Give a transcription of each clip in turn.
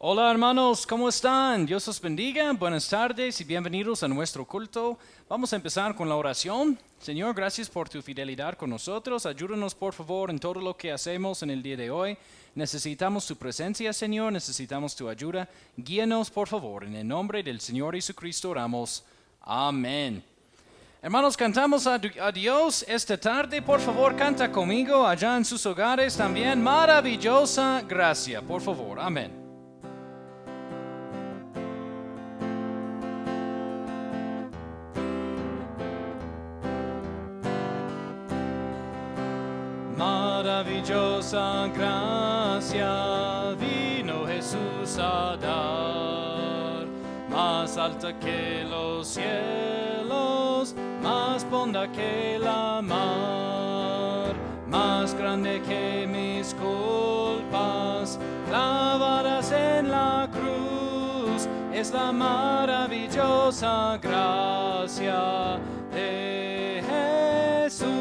Hola hermanos, ¿cómo están? Dios os bendiga, buenas tardes y bienvenidos a nuestro culto. Vamos a empezar con la oración. Señor, gracias por tu fidelidad con nosotros. Ayúdanos por favor en todo lo que hacemos en el día de hoy. Necesitamos tu presencia, Señor, necesitamos tu ayuda. Guíanos por favor, en el nombre del Señor Jesucristo oramos. Amén. Hermanos, cantamos a Dios esta tarde. Por favor, canta conmigo allá en sus hogares también. Maravillosa gracia, por favor. Amén. Maravillosa gracia vino Jesús a dar, más alta que los cielos, más honda que la mar, más grande que mis culpas, clavadas en la cruz, es la maravillosa gracia de Jesús.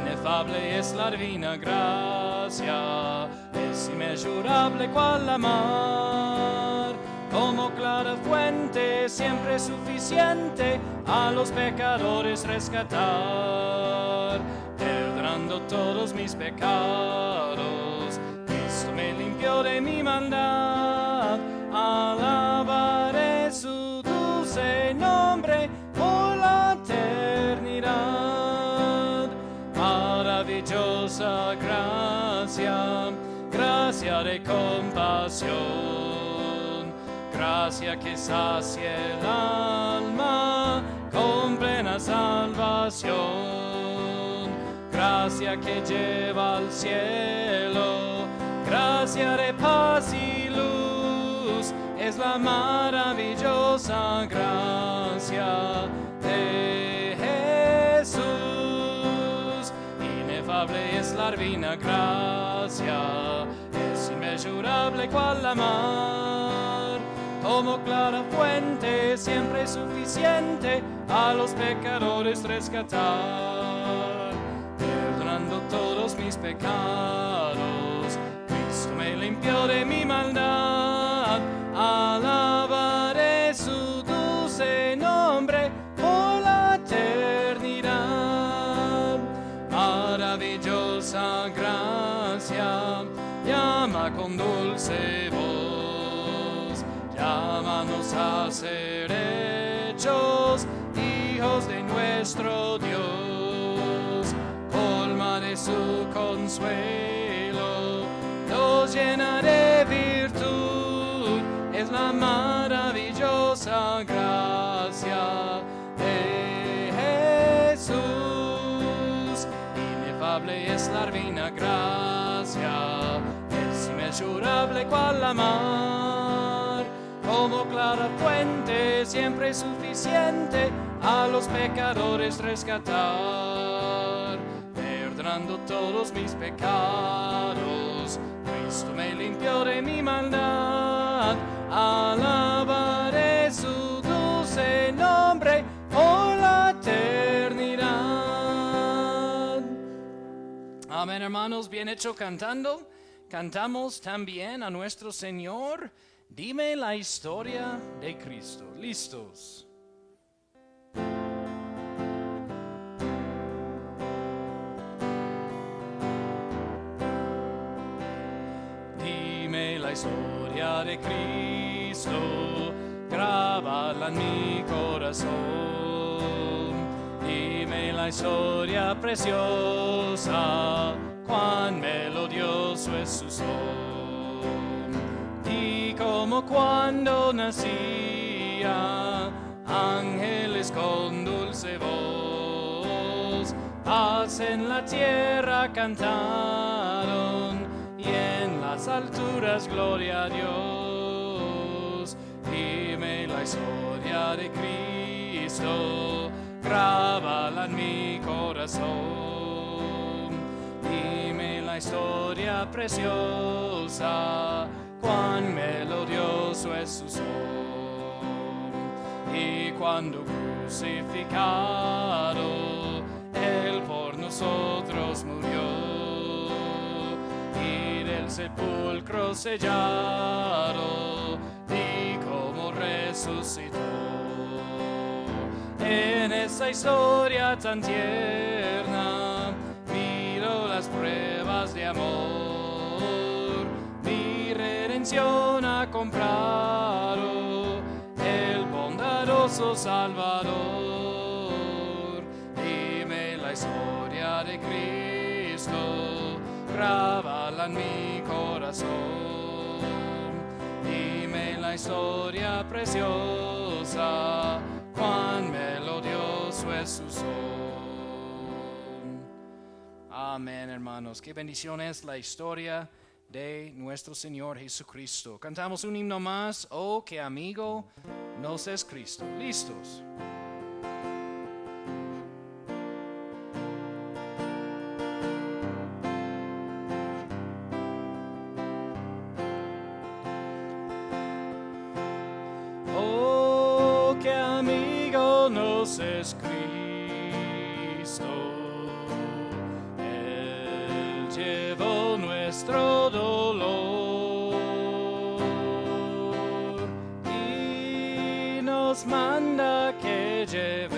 Inefable es la divina gracia, es inmesurable cual la mar, como clara fuente, siempre suficiente a los pecadores rescatar. Perdonando todos mis pecados, Cristo me limpió de mi maldad. Alabaré su dulce nombre por la eternidad. Maravillosa gracia, gracia de compasión, gracia que sacia el alma con plena salvación, gracia que lleva al cielo, gracia de paz y luz, es la maravillosa gracia de Jesús. Inefable es la divina gracia, es inmesurable cual la mar, como clara fuente, siempre suficiente a los pecadores rescatar. Perdonando todos mis pecados, Cristo me limpió de mi maldad. Alabaré su dulce nombre por la eternidad. Maravillosa gracia, llama con dulce voz, llámanos a ser hechos hijos de nuestro Dios. Colma de su consuelo, nos llena de virtud, es la maravillosa gracia de Jesús. Inefable es la divina gracia, es inmesurable cual la mar, como clara fuente, siempre suficiente a los pecadores rescatar. Perdonando todos mis pecados, Cristo me limpió de mi maldad. Alabaré su dulce nombre por la eternidad. Amén, hermanos, bien hecho cantando. Cantamos también a nuestro Señor. Dime la historia de Cristo. ¿Listos? Dime la historia de Cristo, grábala en mi corazón. Dime la historia preciosa, cuán melodioso es su son. Y como cuando nacía, ángeles con dulce voz, paz en la tierra cantaron, y en las alturas gloria a Dios. Dime la historia de Cristo, grábala en mi corazón. Dime la historia preciosa, cuán melodioso es su son. Y cuando crucificado, Él por nosotros murió, y del sepulcro sellado, vi cómo resucitó. En esa historia tan tierna, miro las pruebas de amor. Mi redención ha comprado el bondadoso Salvador. Dime la historia de Cristo, grábala en mi corazón. Dime la historia preciosa, cuán melodioso es su son. Amén, hermanos. Qué bendición es la historia de nuestro Señor Jesucristo. Cantamos un himno más. Oh, qué amigo nos es Cristo. ¿Listos? Oh, qué amigo nos es Cristo. Él llevó nuestro dolor y nos manda que llevemos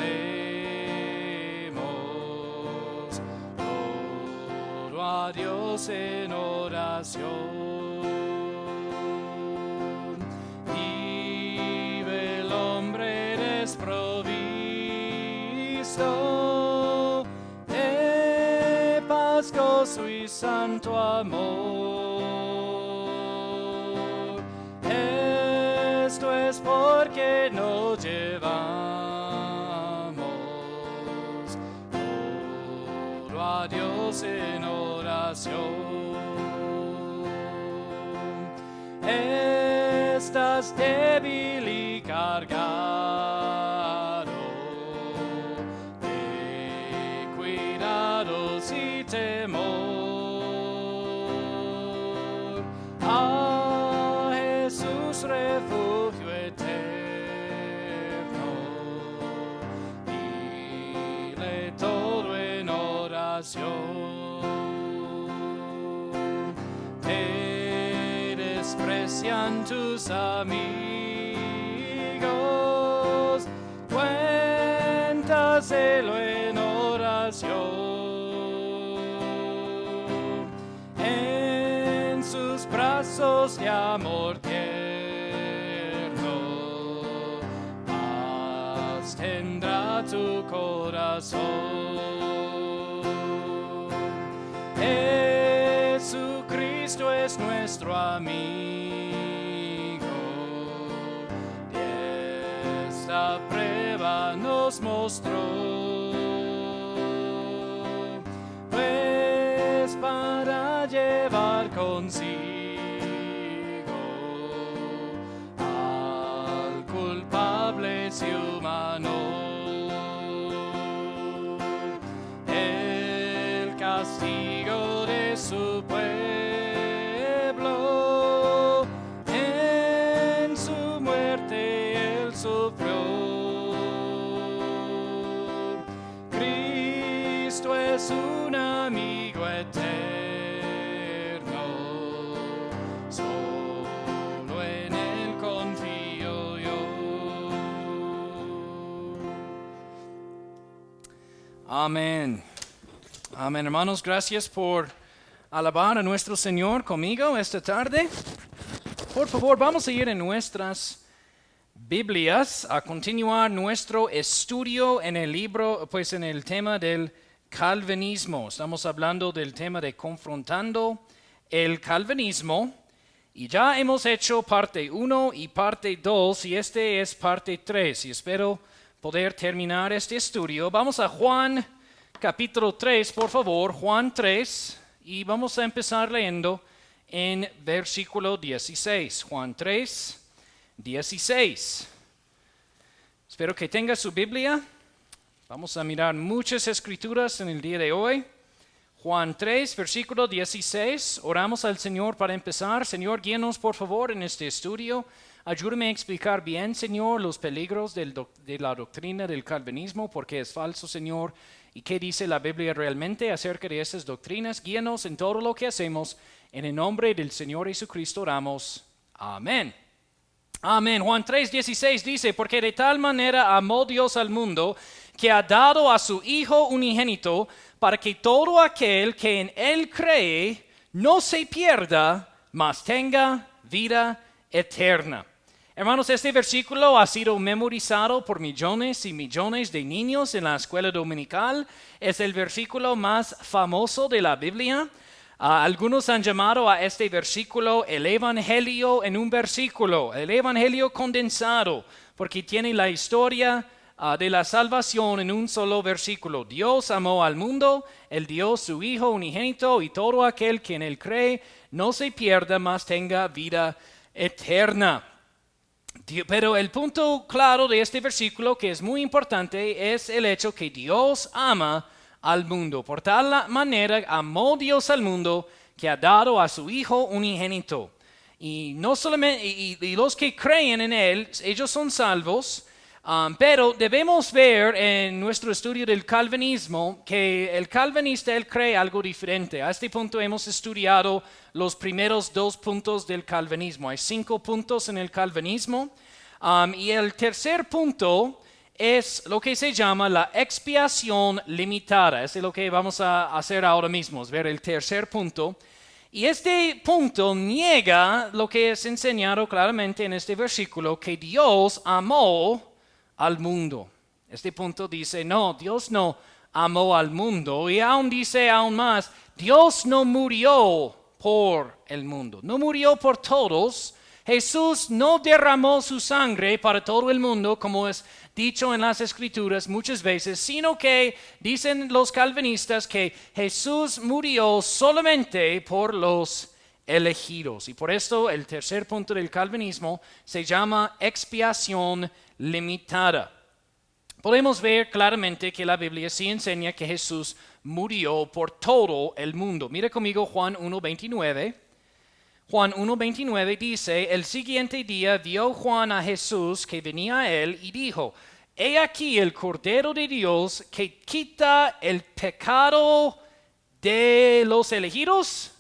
todo a Dios en oración. Vive el hombre desprovisto de paz, gozo y santo amor. Esto es porque no llevamos todo a Dios en oración. Estás débil y cargado de cuidados y temor. A Jesús refugio eterno, dile todo en oración. Te desprecian tus amigos, cuéntaselo en oración. En sus brazos de amor tierno, paz tendrá tu corazón. Jesucristo es nuestro amigo, y esta prueba nos mostró. Pues para llevar consigo al culpable y humano, el castigo de su pueblo, en su muerte él sufrió. Cristo es un amigo eterno, solo en él confío yo. Amén. Amén, hermanos, gracias por alabar a nuestro Señor conmigo esta tarde. Por favor, vamos a ir en nuestras Biblias a continuar nuestro estudio en el libro, pues en el tema del calvinismo. Estamos hablando del tema de confrontando el calvinismo y ya hemos hecho parte 1 y parte 2 y este es parte 3 y espero poder terminar este estudio. Vamos a Juan capítulo 3, por favor, Juan 3, y vamos a empezar leyendo en versículo 16. Juan 3, 16. Espero que tenga su Biblia. Vamos a mirar muchas escrituras en el día de hoy. Juan 3, versículo 16. Oramos al Señor para empezar. Señor, guíanos por favor en este estudio. Ayúdame a explicar bien, Señor, los peligros de la doctrina del calvinismo, porque es falso, Señor, y qué dice la Biblia realmente acerca de esas doctrinas. Guíanos en todo lo que hacemos. En el nombre del Señor Jesucristo oramos. Amén. Amén. Juan 3:16 dice, porque de tal manera amó Dios al mundo, que ha dado a su Hijo unigénito, para que todo aquel que en Él cree no se pierda, mas tenga vida eterna. Hermanos, este versículo ha sido memorizado por millones y millones de niños en la escuela dominical. Es el versículo más famoso de la Biblia. Algunos han llamado a este versículo el Evangelio en un versículo, el Evangelio condensado, porque tiene la historia de la salvación en un solo versículo. Dios amó al mundo, Él dio su Hijo unigénito, y todo aquel que en Él cree no se pierda, mas tenga vida eterna. Pero el punto claro de este versículo, que es muy importante, es el hecho que Dios ama al mundo. Por tal manera amó Dios al mundo, que ha dado a su Hijo unigénito. Y no solamente y los que creen en Él, ellos son salvos. Pero debemos ver en nuestro estudio del calvinismo que el calvinista él cree algo diferente. A este punto hemos estudiado los primeros 2 puntos del calvinismo. Hay 5 puntos en el calvinismo. Y el tercer punto es lo que se llama la expiación limitada. Es lo que vamos a hacer ahora mismo, es ver el tercer punto. Y este punto niega lo que es enseñado claramente en este versículo, que Dios amó al mundo. Este punto dice, no, Dios no amó al mundo, y aún dice aún más, Dios no murió por el mundo, no murió por todos. Jesús no derramó su sangre para todo el mundo, como es dicho en las Escrituras muchas veces, sino que dicen los calvinistas que Jesús murió solamente por los elegidos. Y por esto el tercer punto del calvinismo se llama expiación limitada. Podemos ver claramente que la Biblia sí enseña que Jesús murió por todo el mundo. Mira conmigo Juan 1:29. Juan 1:29 dice, el siguiente día vio Juan a Jesús que venía a él y dijo, he aquí el Cordero de Dios que quita el pecado de los elegidos.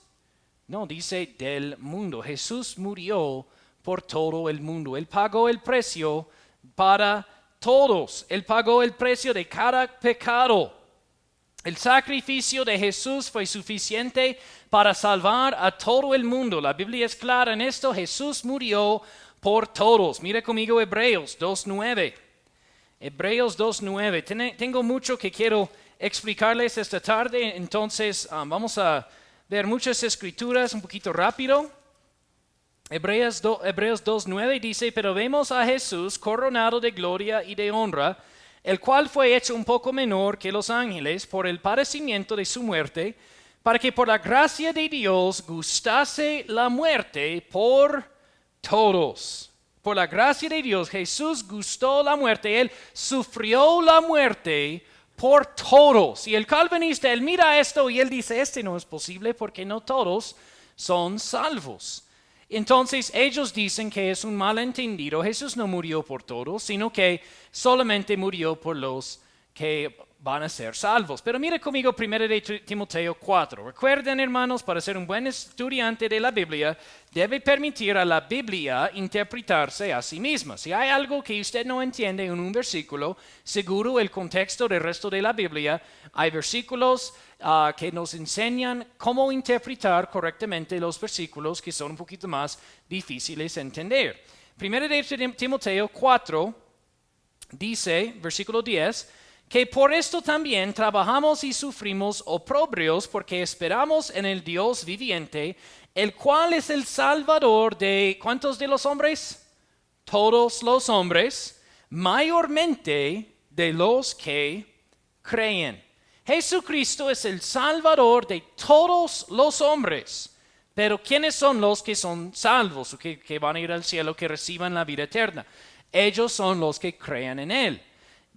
No, dice del mundo. Jesús murió por todo el mundo. Él pagó el precio para todos. Él pagó el precio de cada pecado. El sacrificio de Jesús fue suficiente para salvar a todo el mundo. La Biblia es clara en esto. Jesús murió por todos. Mira conmigo Hebreos 2:9. Hebreos 2:9. Tengo mucho que quiero explicarles esta tarde, entonces vamos a ver muchas escrituras un poquito rápido. Hebreos 2:9 dice, pero vemos a Jesús coronado de gloria y de honra, el cual fue hecho un poco menor que los ángeles por el padecimiento de su muerte, para que por la gracia de Dios gustase la muerte por todos. Por la gracia de Dios, Jesús gustó la muerte, Él sufrió la muerte por todos. Y el calvinista, él mira esto y él dice, este no es posible porque no todos son salvos. Entonces ellos dicen que es un malentendido. Jesús no murió por todos, sino que solamente murió por los que van a ser salvos. Pero mire conmigo 1 de Timoteo 4. Recuerden, hermanos, para ser un buen estudiante de la Biblia, debe permitir a la Biblia interpretarse a sí misma. Si hay algo que usted no entiende en un versículo, seguro el contexto del resto de la Biblia, hay versículos que nos enseñan cómo interpretar correctamente los versículos que son un poquito más difíciles de entender. 1 de Timoteo 4 dice, versículo 10, que por esto también trabajamos y sufrimos oprobrios, porque esperamos en el Dios viviente, el cual es el Salvador de ¿cuántos de los hombres? Todos los hombres, mayormente de los que creen. Jesucristo es el Salvador de todos los hombres. Pero ¿quiénes son los que son salvos o que van a ir al cielo, que reciban la vida eterna? Ellos son los que crean en Él.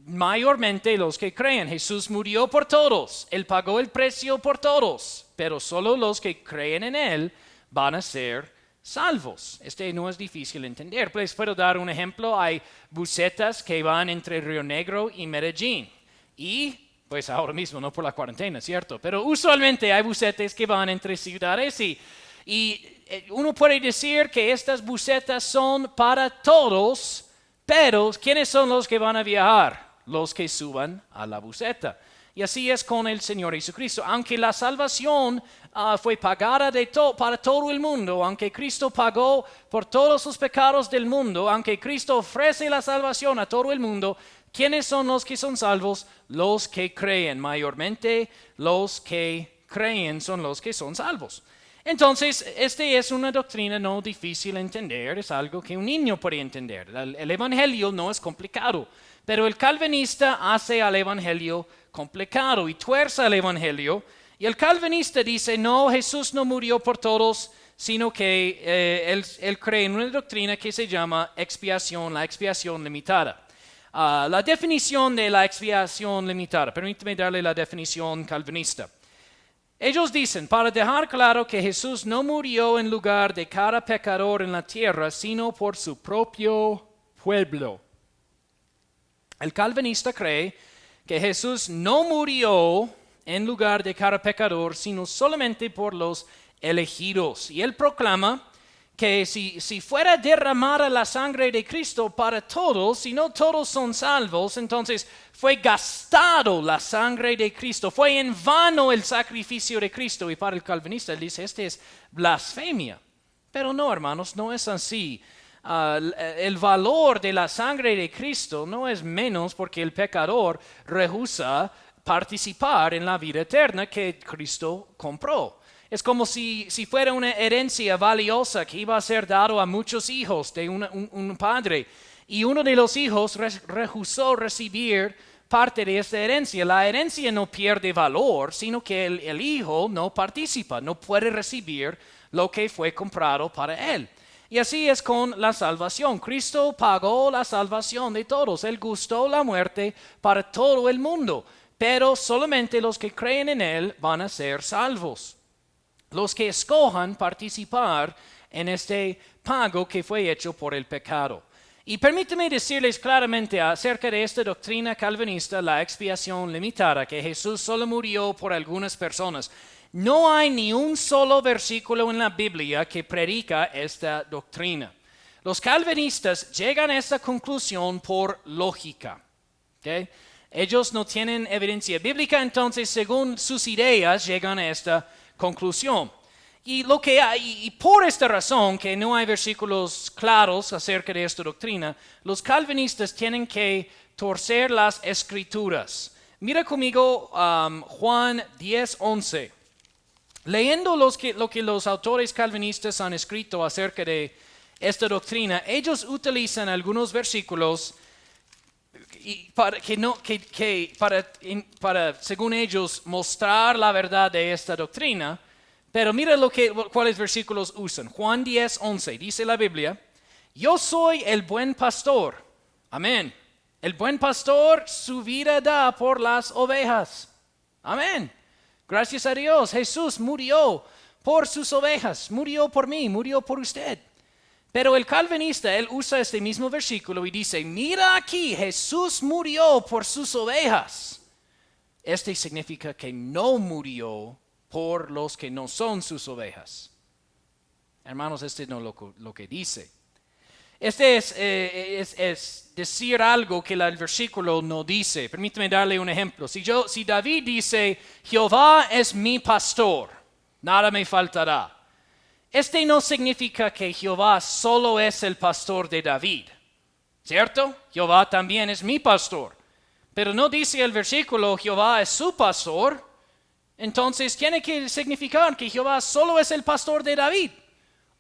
Mayormente los que creen. Jesús murió por todos. Él pagó el precio por todos. Pero solo los que creen en Él van a ser salvos. Este no es difícil de entender. Pues puedo dar un ejemplo. Hay busetas que van entre Río Negro y Medellín. Y pues ahora mismo, no por la cuarentena, ¿cierto? Pero usualmente hay busetas que van entre ciudades y uno puede decir que estas busetas son para todos, pero ¿quiénes son los que van a viajar? Los que suban a la buseta. Y así es con el Señor Jesucristo. Aunque la salvación fue pagada para todo el mundo, aunque Cristo pagó por todos los pecados del mundo, aunque Cristo ofrece la salvación a todo el mundo, ¿quiénes son los que son salvos? Los que creen. Mayormente los que creen son los que son salvos. Entonces, esta es una doctrina no difícil de entender, es algo que un niño puede entender. El Evangelio no es complicado, pero el calvinista hace al Evangelio complicado y tuerce el Evangelio. Y el calvinista dice, no, Jesús no murió por todos, sino que él cree en una doctrina que se llama expiación, la expiación limitada. La definición de la expiación limitada, permíteme darle la definición calvinista. Ellos dicen, para dejar claro que Jesús no murió en lugar de cada pecador en la tierra, sino por su propio pueblo. El calvinista cree que Jesús no murió en lugar de cada pecador, sino solamente por los elegidos. Y él proclama que si fuera derramada la sangre de Cristo para todos, si no todos son salvos, entonces fue gastado la sangre de Cristo, fue en vano el sacrificio de Cristo. Y para el calvinista él dice, este es blasfemia. Pero no, hermanos, no es así. El valor de la sangre de Cristo no es menos porque el pecador rehúsa participar en la vida eterna que Cristo compró. Es como si fuera una herencia valiosa que iba a ser dado a muchos hijos de un padre. Y uno de los hijos rehusó recibir parte de esta herencia. La herencia no pierde valor, sino que el hijo no participa, no puede recibir lo que fue comprado para él. Y así es con la salvación. Cristo pagó la salvación de todos. Él gustó la muerte para todo el mundo. Pero solamente los que creen en Él van a ser salvos. Los que escojan participar en este pago que fue hecho por el pecado. Y permíteme decirles claramente acerca de esta doctrina calvinista, la expiación limitada, que Jesús solo murió por algunas personas. No hay ni un solo versículo en la Biblia que predica esta doctrina. Los calvinistas llegan a esta conclusión por lógica. ¿Okay? Ellos no tienen evidencia bíblica, entonces según sus ideas llegan a esta conclusión. Y por esta razón, que no hay versículos claros acerca de esta doctrina, los calvinistas tienen que torcer las escrituras. Mira conmigo Juan 10:11. Leyendo lo que los autores calvinistas han escrito acerca de esta doctrina, ellos utilizan algunos versículos para, según ellos, mostrar la verdad de esta doctrina. Pero mira cuáles versículos usan. Juan 10:11, dice la Biblia, yo soy el buen pastor. Amén. El buen pastor su vida da por las ovejas. Amén. Gracias a Dios, Jesús murió por sus ovejas, murió por mí, murió por usted. Pero el calvinista, él usa este mismo versículo y dice, mira aquí, Jesús murió por sus ovejas. Este significa que no murió por los que no son sus ovejas. Hermanos, este no es lo que dice. Este es decir algo que el versículo no dice. Permíteme darle un ejemplo. Si David dice, Jehová es mi pastor, nada me faltará. Este no significa que Jehová solo es el pastor de David, ¿cierto? Jehová también es mi pastor. Pero no dice el versículo, Jehová es su pastor. Entonces tiene que significar que Jehová solo es el pastor de David.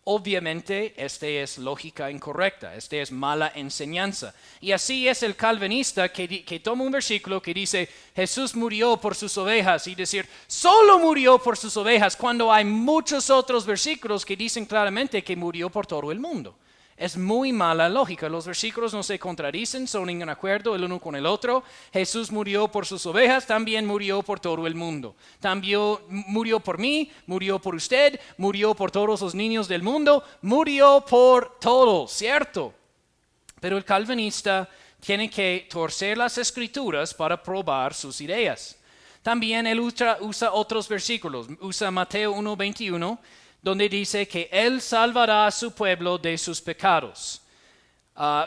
Obviamente, esta es lógica incorrecta, esta es mala enseñanza. Y así es el calvinista que toma un versículo que dice, Jesús murió por sus ovejas, y decir, solo murió por sus ovejas, cuando hay muchos otros versículos que dicen claramente que murió por todo el mundo. Es muy mala lógica. Los versículos no se contradicen, son en acuerdo el uno con el otro. Jesús murió por sus ovejas, también murió por todo el mundo. También murió por mí, murió por usted, murió por todos los niños del mundo, murió por todos, ¿cierto? Pero el calvinista tiene que torcer las escrituras para probar sus ideas. También él usa otros versículos. Usa Mateo 1:21, donde dice que Él salvará a su pueblo de sus pecados.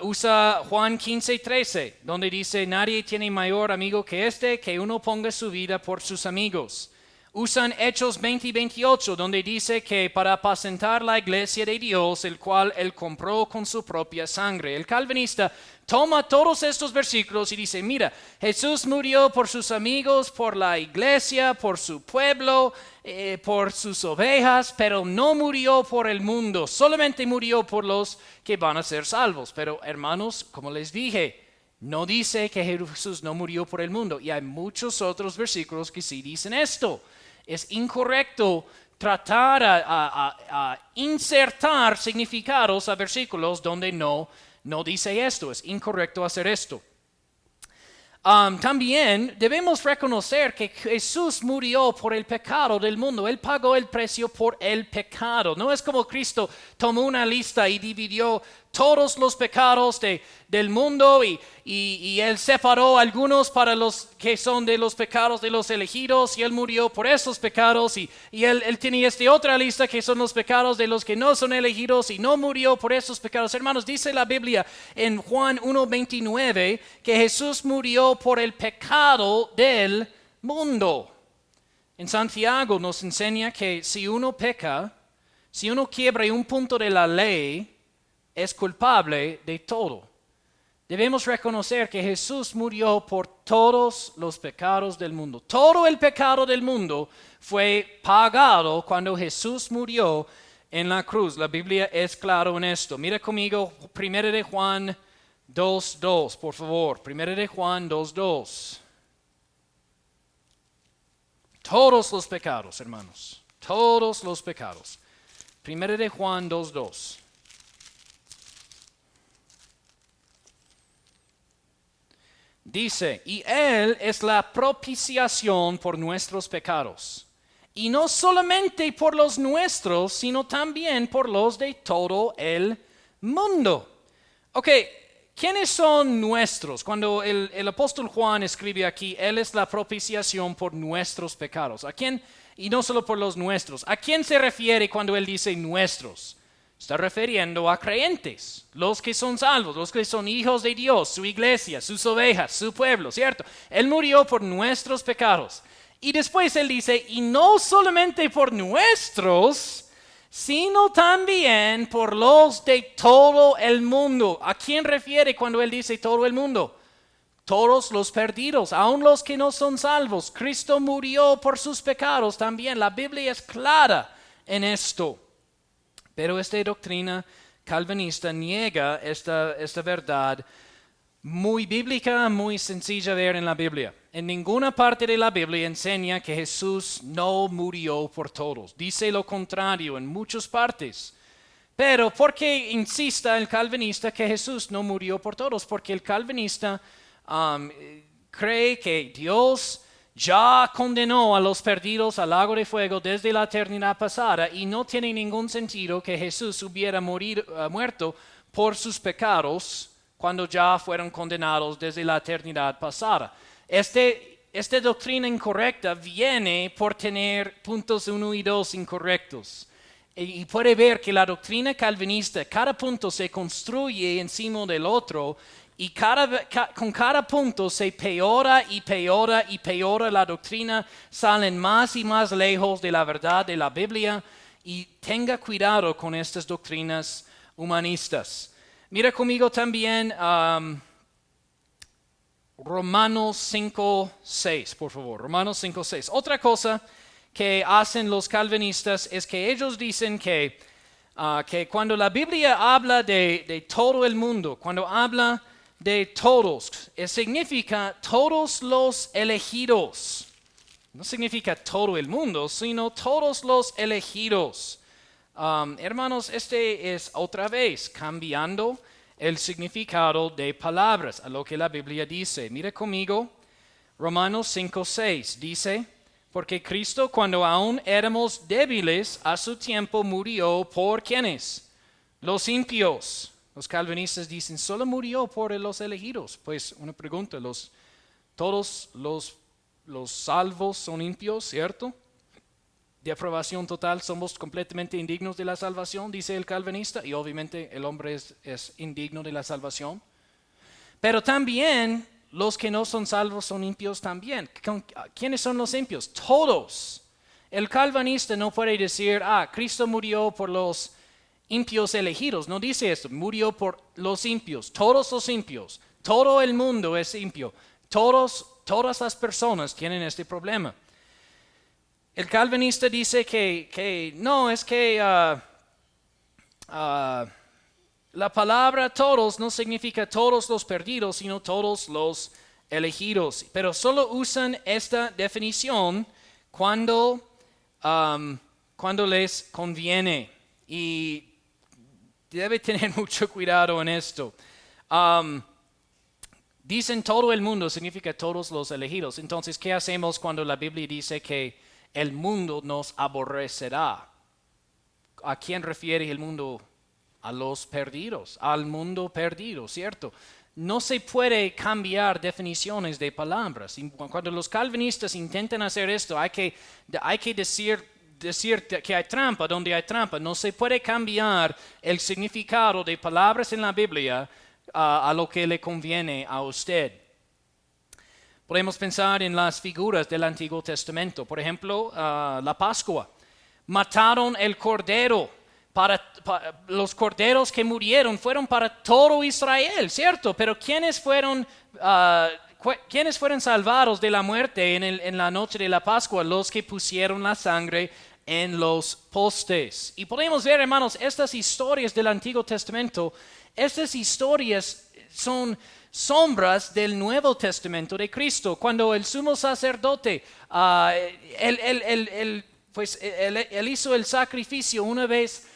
Usa Juan 15:13, donde dice, nadie tiene mayor amigo que este, que uno ponga su vida por sus amigos. Usan Hechos 20:28, donde dice que para apacentar la iglesia de Dios, el cual Él compró con su propia sangre. El calvinista toma todos estos versículos y dice, mira, Jesús murió por sus amigos, por la iglesia, por su pueblo, por sus ovejas, pero no murió por el mundo, solamente murió por los que van a ser salvos. Pero hermanos, como les dije, no dice que Jesús no murió por el mundo, y hay muchos otros versículos que sí dicen esto. Es incorrecto tratar a insertar significados a versículos donde no dice esto. Es incorrecto hacer esto. También debemos reconocer que Jesús murió por el pecado del mundo. Él pagó el precio por el pecado. No es como Cristo tomó una lista y dividió todos los pecados del mundo y Él separó algunos para los que son de los pecados de los elegidos y Él murió por esos pecados y él tenía otra lista que son los pecados de los que no son elegidos y no murió por esos pecados. Hermanos, dice la Biblia en Juan 1:29 que Jesús murió por el pecado del mundo. En Santiago nos enseña que si uno peca, si uno quiebra un punto de la ley, es culpable de todo. Debemos reconocer que Jesús murió por todos los pecados del mundo. Todo el pecado del mundo fue pagado cuando Jesús murió en la cruz. La Biblia es claro en esto. Mira conmigo 1 de Juan 2:2, por favor. 1 de Juan 2:2. Todos los pecados, hermanos. Todos los pecados. 1 de Juan 2:2. Dice, y Él es la propiciación por nuestros pecados. Y no solamente por los nuestros, sino también por los de todo el mundo. Ok, ¿quiénes son nuestros? Cuando el apóstol Juan escribe aquí, Él es la propiciación por nuestros pecados. ¿A quién? Y no solo por los nuestros. ¿A quién se refiere cuando Él dice nuestros? Está refiriendo a creyentes, los que son salvos, los que son hijos de Dios, su iglesia, sus ovejas, su pueblo, ¿cierto? Él murió por nuestros pecados. Y después Él dice, y no solamente por nuestros, sino también por los de todo el mundo. ¿A quién refiere cuando Él dice todo el mundo? Todos los perdidos, aun los que no son salvos. Cristo murió por sus pecados también. La Biblia es clara en esto. Pero esta doctrina calvinista niega esta verdad muy bíblica, muy sencilla de ver en la Biblia. En ninguna parte de la Biblia enseña que Jesús no murió por todos. Dice lo contrario en muchas partes. Pero ¿por qué insista el calvinista que Jesús no murió por todos? Porque el calvinista cree que Dios ya condenó a los perdidos al lago de fuego desde la eternidad pasada y no tiene ningún sentido que Jesús hubiera muerto por sus pecados cuando ya fueron condenados desde la eternidad pasada. Esta doctrina incorrecta viene por tener puntos 1 y 2 incorrectos. Y puede ver que la doctrina calvinista, cada punto se construye encima del otro y con cada punto se peora y peora y peora la doctrina, salen más y más lejos de la verdad de la Biblia y tenga cuidado con estas doctrinas humanistas. Mira conmigo también Romanos 5:6, por favor, Romanos 5:6. Otra cosa que hacen los calvinistas es que ellos dicen que cuando la Biblia habla de todo el mundo, cuando habla de todos, significa todos los elegidos. No significa todo el mundo, sino todos los elegidos. Hermanos, este es otra vez cambiando el significado de palabras a lo que la Biblia dice. Mire conmigo, Romanos 5:6 dice, porque Cristo cuando aún éramos débiles a su tiempo murió por ¿quiénes? Los impios. Los calvinistas dicen, solo murió por los elegidos. Pues una pregunta, todos los salvos son impios, ¿cierto? De aprobación total, somos completamente indignos de la salvación, dice el calvinista, y obviamente el hombre es indigno de la salvación. Pero también los que no son salvos son impios también. ¿Quiénes son los impios? Todos. El calvinista no puede decir, Cristo murió por los impios elegidos. No dice esto, murió por los impios, todos los impios. Todo el mundo es impio. Todas las personas tienen este problema. El calvinista dice que no, es que la palabra todos no significa todos los perdidos, sino todos los elegidos. Pero solo usan esta definición cuando les conviene. Y debe tener mucho cuidado en esto. Dicen todo el mundo significa todos los elegidos. Entonces, ¿qué hacemos cuando la Biblia dice que el mundo nos aborrecerá? ¿A quién refiere el mundo? A los perdidos, al mundo perdido, ¿cierto? No se puede cambiar definiciones de palabras. Cuando los calvinistas intentan hacer esto, hay que decir que hay trampa donde hay trampa. No se puede cambiar el significado de palabras en la Biblia a lo que le conviene a usted. Podemos pensar en las figuras del Antiguo Testamento. Por ejemplo, la Pascua. Mataron el cordero. Los corderos que murieron fueron para todo Israel, ¿cierto? Pero ¿quiénes fueron salvados de la muerte en la noche de la Pascua? Los que pusieron la sangre en los postes. Y podemos ver, hermanos, estas historias del Antiguo Testamento, estas historias son sombras del Nuevo Testamento de Cristo. Cuando el sumo sacerdote, él hizo el sacrificio una vez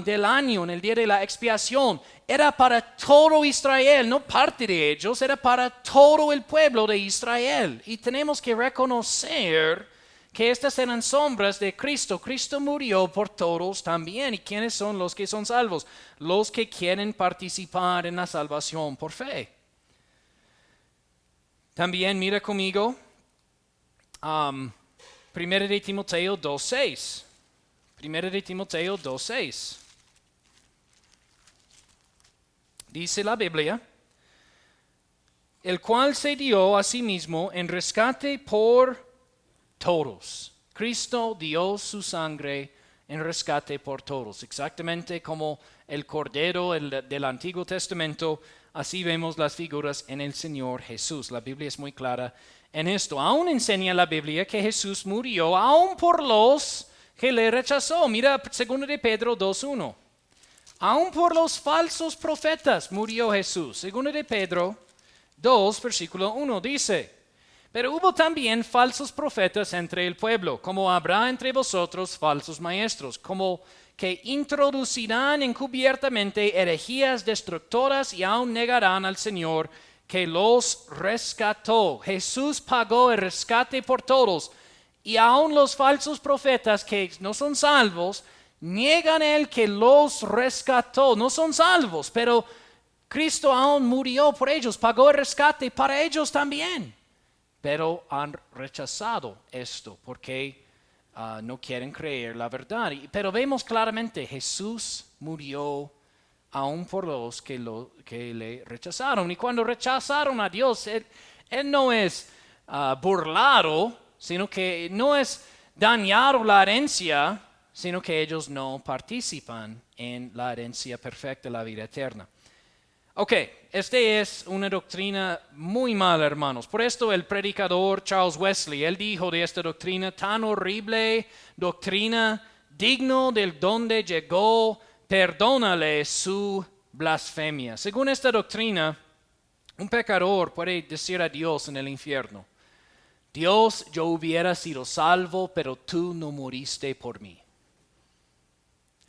del año, en el día de la expiación, era para todo Israel, no parte de ellos, era para todo el pueblo de Israel. Y tenemos que reconocer que estas eran sombras de Cristo. Cristo murió por todos también. ¿Y quiénes son los que son salvos? Los que quieren participar en la salvación por fe. También mira conmigo, 1 de Timoteo 2:6. 1 de Timoteo 2:6. Dice la Biblia, el cual se dio a sí mismo en rescate por todos. Cristo dio su sangre en rescate por todos. Exactamente como el Cordero del Antiguo Testamento, así vemos las figuras en el Señor Jesús. La Biblia es muy clara en esto. Aún enseña la Biblia que Jesús murió aún por los que le rechazó. Mira 2 de Pedro 2:1. Aún por los falsos profetas murió Jesús. 2 de Pedro 2, versículo 1 dice, pero hubo también falsos profetas entre el pueblo, como habrá entre vosotros falsos maestros, como que introducirán encubiertamente herejías destructoras y aún negarán al Señor que los rescató. Jesús pagó el rescate por todos. Y aún los falsos profetas que no son salvos, niegan el que los rescató. No son salvos, pero Cristo aún murió por ellos, pagó el rescate para ellos también. Pero han rechazado esto porque no quieren creer la verdad. Pero vemos claramente, Jesús murió aún por los que le rechazaron. Y cuando rechazaron a Dios, Él no es burlado, sino que no es dañar la herencia, sino que ellos no participan en la herencia perfecta, la vida eterna. Ok, esta es una doctrina muy mala, hermanos. Por esto el predicador Charles Wesley, él dijo de esta doctrina, tan horrible doctrina, digno del donde llegó, perdónale su blasfemia. Según esta doctrina, un pecador puede decir a Dios en el infierno, Dios, yo hubiera sido salvo, pero tú no moriste por mí.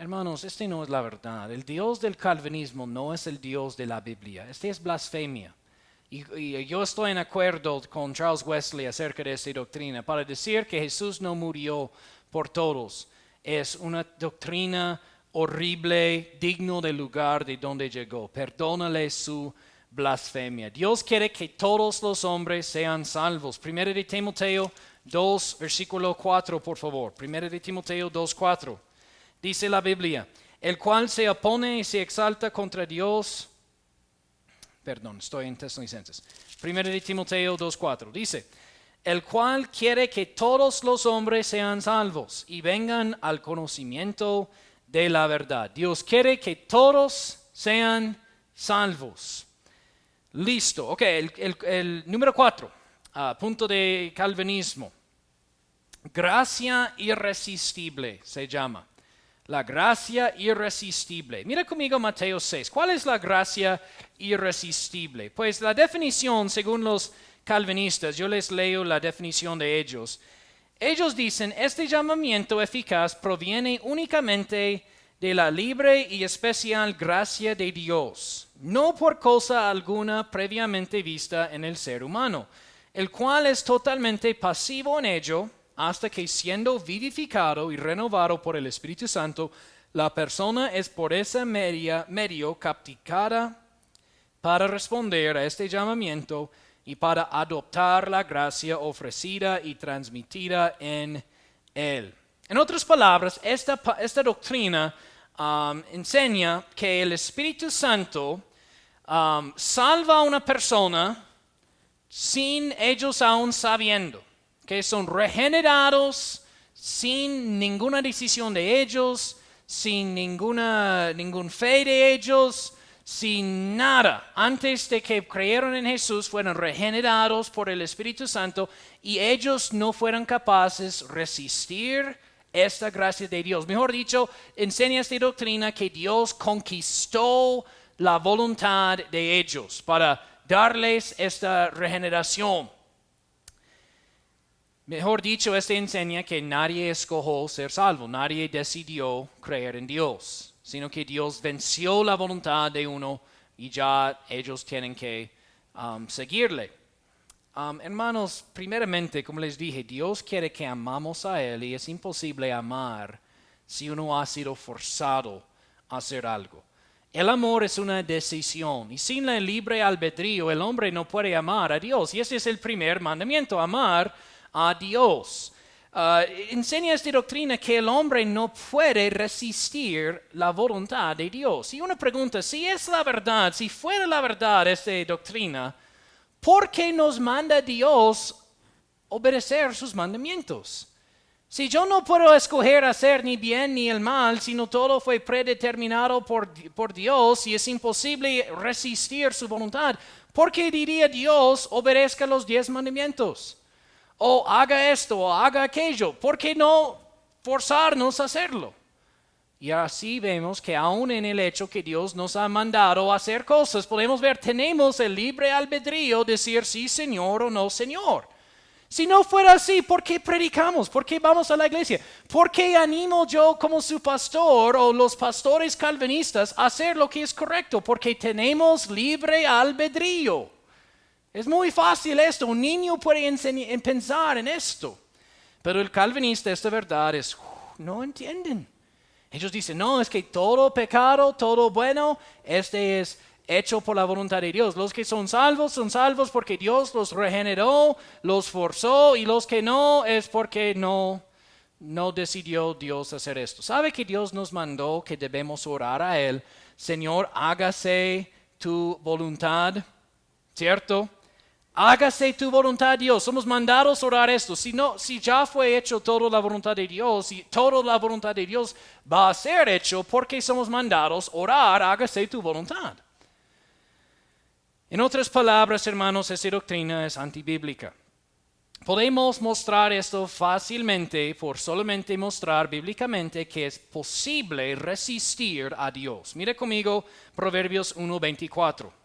Hermanos, este no es la verdad. El Dios del calvinismo no es el Dios de la Biblia. Este es blasfemia. Y yo estoy en acuerdo con Charles Wesley acerca de esta doctrina. Para decir que Jesús no murió por todos es una doctrina horrible, digno del lugar de donde llegó. Perdónale su blasfemia. Dios quiere que todos los hombres sean salvos. 1 de Timoteo 2, versículo 4, por favor. 1 de Timoteo 2, 4. Dice la Biblia, el cual se opone y se exalta contra Dios. Perdón, estoy en Tesalonicenses. 1 de Timoteo 2:4 dice, el cual quiere que todos los hombres sean salvos y vengan al conocimiento de la verdad. Dios quiere que todos sean salvos. Listo. Ok, el número 4, punto de calvinismo. Gracia irresistible se llama. La gracia irresistible. Mira conmigo Mateo 6. ¿Cuál es la gracia irresistible? Pues la definición, según los calvinistas, yo les leo la definición de ellos. Ellos dicen, este llamamiento eficaz proviene únicamente de la libre y especial gracia de Dios, no por cosa alguna previamente vista en el ser humano, el cual es totalmente pasivo en ello, hasta que siendo vivificado y renovado por el Espíritu Santo, la persona es por ese medio capacitado para responder a este llamamiento y para adoptar la gracia ofrecida y transmitida en él. En otras palabras, esta doctrina enseña que el Espíritu Santo salva a una persona sin ellos aún sabiendo, que son regenerados sin ninguna decisión de ellos, sin ningún fe de ellos, sin nada. Antes de que creyeron en Jesús, fueron regenerados por el Espíritu Santo y ellos no fueron capaces de resistir esta gracia de Dios. Mejor dicho, enseña esta doctrina que Dios conquistó la voluntad de ellos para darles esta regeneración. Mejor dicho, este enseña que nadie escogió ser salvo, nadie decidió creer en Dios, sino que Dios venció la voluntad de uno y ya ellos tienen que seguirle. Hermanos, primeramente, como les dije, Dios quiere que amamos a Él y es imposible amar si uno ha sido forzado a hacer algo. El amor es una decisión y sin el libre albedrío el hombre no puede amar a Dios y ese es el primer mandamiento, amar a Dios. Enseña esta doctrina que el hombre no puede resistir la voluntad de Dios. Y una pregunta, si es la verdad, si fuera la verdad esta doctrina, ¿por qué nos manda Dios obedecer sus mandamientos? Si yo no puedo escoger hacer ni bien ni el mal, sino todo fue predeterminado por Dios y es imposible resistir su voluntad, ¿por qué diría Dios obedezca los 10 mandamientos? O haga esto, o haga aquello. ¿Por qué no forzarnos a hacerlo? Y así vemos que aún en el hecho que Dios nos ha mandado a hacer cosas, podemos ver, tenemos el libre albedrío de decir sí, Señor, o no, Señor. Si no fuera así, ¿por qué predicamos? ¿Por qué vamos a la iglesia? ¿Por qué animo yo como su pastor o los pastores calvinistas a hacer lo que es correcto? Porque tenemos libre albedrío. Es muy fácil esto, un niño puede pensar en esto, pero el calvinista esta verdad es, no entienden. Ellos dicen, no, es que todo pecado, todo bueno, este es hecho por la voluntad de Dios. Los que son salvos porque Dios los regeneró, los forzó, y los que no es porque no decidió Dios hacer esto. ¿Sabe que Dios nos mandó que debemos orar a Él? Señor, hágase tu voluntad, ¿cierto? Hágase tu voluntad, Dios. Somos mandados a orar esto. Si ya fue hecho toda la voluntad de Dios y toda la voluntad de Dios va a ser hecho porque somos mandados a orar, hágase tu voluntad. En otras palabras, hermanos, esta doctrina es antibíblica. Podemos mostrar esto fácilmente por solamente mostrar bíblicamente que es posible resistir a Dios. Mire conmigo Proverbios 1:24.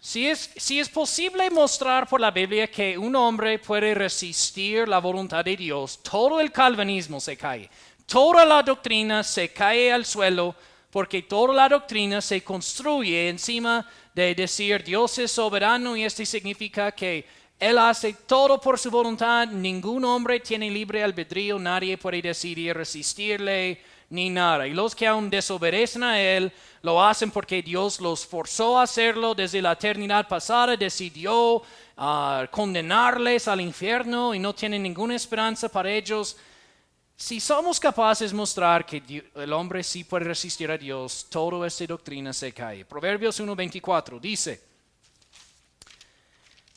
Si es posible mostrar por la Biblia que un hombre puede resistir la voluntad de Dios, todo el calvinismo se cae. Toda la doctrina se cae al suelo porque toda la doctrina se construye encima de decir Dios es soberano y esto significa que Él hace todo por su voluntad, ningún hombre tiene libre albedrío, nadie puede decidir resistirle ni nada. Y los que aún desobedecen a Él lo hacen porque Dios los forzó a hacerlo desde la eternidad pasada, decidió condenarles al infierno y no tienen ninguna esperanza para ellos. Si somos capaces de mostrar que el hombre sí puede resistir a Dios, toda esta doctrina se cae. Proverbios 1:24 dice,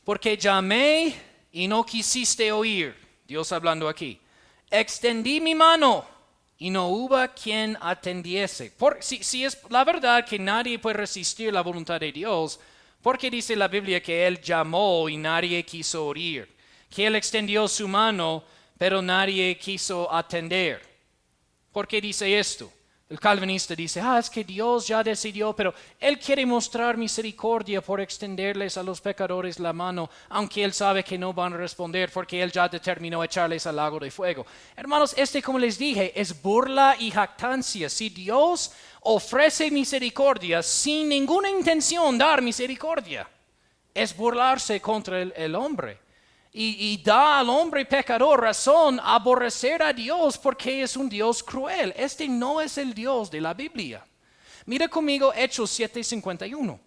porque llamé y no quisiste oír, Dios hablando aquí, extendí mi mano y no hubo quien atendiese. Si es la verdad que nadie puede resistir la voluntad de Dios, ¿por qué dice la Biblia que Él llamó y nadie quiso oír? Que Él extendió su mano pero nadie quiso atender. ¿Por qué dice esto? El calvinista dice, es que Dios ya decidió, pero Él quiere mostrar misericordia por extenderles a los pecadores la mano, aunque Él sabe que no van a responder porque Él ya determinó echarles al lago de fuego. Hermanos, como les dije, es burla y jactancia. Si Dios ofrece misericordia sin ninguna intención dar misericordia, es burlarse contra el hombre. Y da al hombre pecador razón a aborrecer a Dios porque es un Dios cruel. Este no es el Dios de la Biblia. Mira conmigo Hechos 7:51.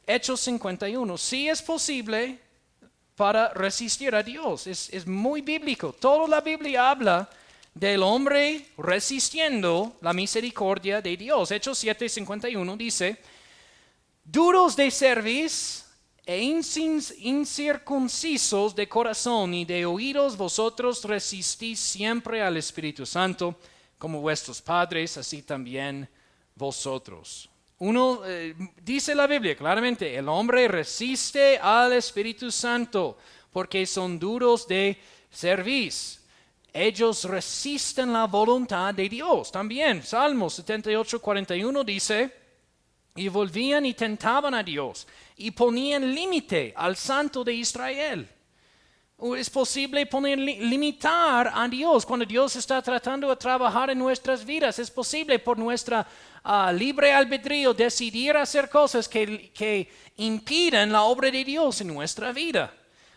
Hechos 51. Sí es posible para resistir a Dios. Es muy bíblico. Toda la Biblia habla del hombre resistiendo la misericordia de Dios. Hechos 7:51 dice, duros de cerviz e incircuncisos de corazón y de oídos, vosotros resistís siempre al Espíritu Santo, como vuestros padres, así también vosotros. Dice la Biblia claramente, el hombre resiste al Espíritu Santo porque son duros de cerviz. Ellos resisten la voluntad de Dios. También, Salmos 78:41 dice, y volvían y tentaban a Dios y ponían límite al Santo de Israel. Es posible limitar a Dios cuando Dios está tratando de trabajar en nuestras vidas. Es posible por nuestra libre albedrío decidir hacer cosas que impiden la obra de Dios en nuestra vida.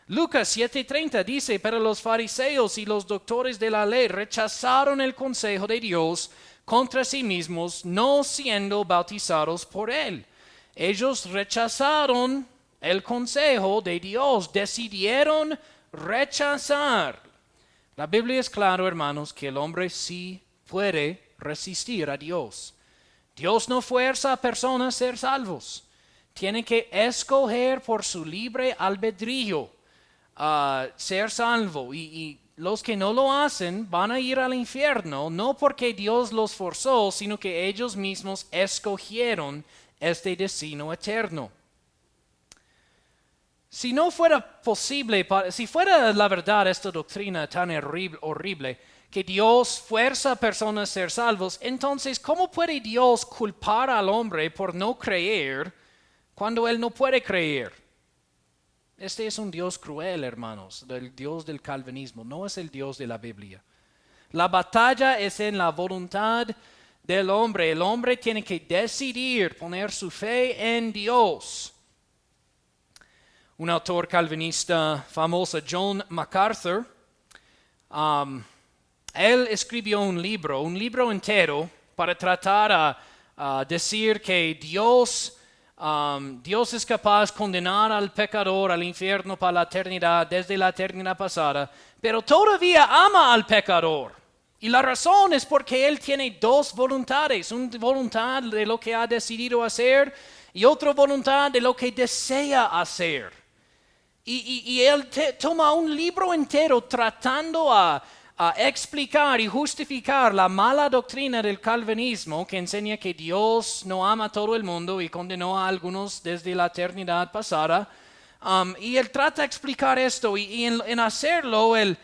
Lucas 7:30 dice, pero los fariseos y los doctores de la ley rechazaron el consejo de Dios contra sí mismos, no siendo bautizados por Él. Ellos rechazaron el consejo de Dios, decidieron rechazar. La Biblia es claro, hermanos, que el hombre sí puede resistir a Dios. Dios no fuerza a personas a ser salvos. Tienen que escoger por su libre albedrío ser salvo y los que no lo hacen van a ir al infierno, no porque Dios los forzó, sino que ellos mismos escogieron este destino eterno. Si no fuera posible, si fuera la verdad esta doctrina tan horrible, que Dios fuerza a personas a ser salvos, entonces, ¿cómo puede Dios culpar al hombre por no creer cuando él no puede creer? Este es un Dios cruel, hermanos, el Dios del calvinismo, no es el Dios de la Biblia. La batalla es en la voluntad del hombre. El hombre tiene que decidir poner su fe en Dios. Un autor calvinista famoso, John MacArthur, él escribió un libro entero para tratar a decir que Dios es capaz de condenar al pecador al infierno para la eternidad, desde la eternidad pasada, pero todavía ama al pecador. Y la razón es porque Él tiene dos voluntades, una voluntad de lo que ha decidido hacer y otra voluntad de lo que desea hacer. Y Él toma un libro entero tratando a explicar y justificar la mala doctrina del calvinismo que enseña que Dios no ama a todo el mundo y condenó a algunos desde la eternidad pasada. Y Él trata de explicar esto y en hacerlo Él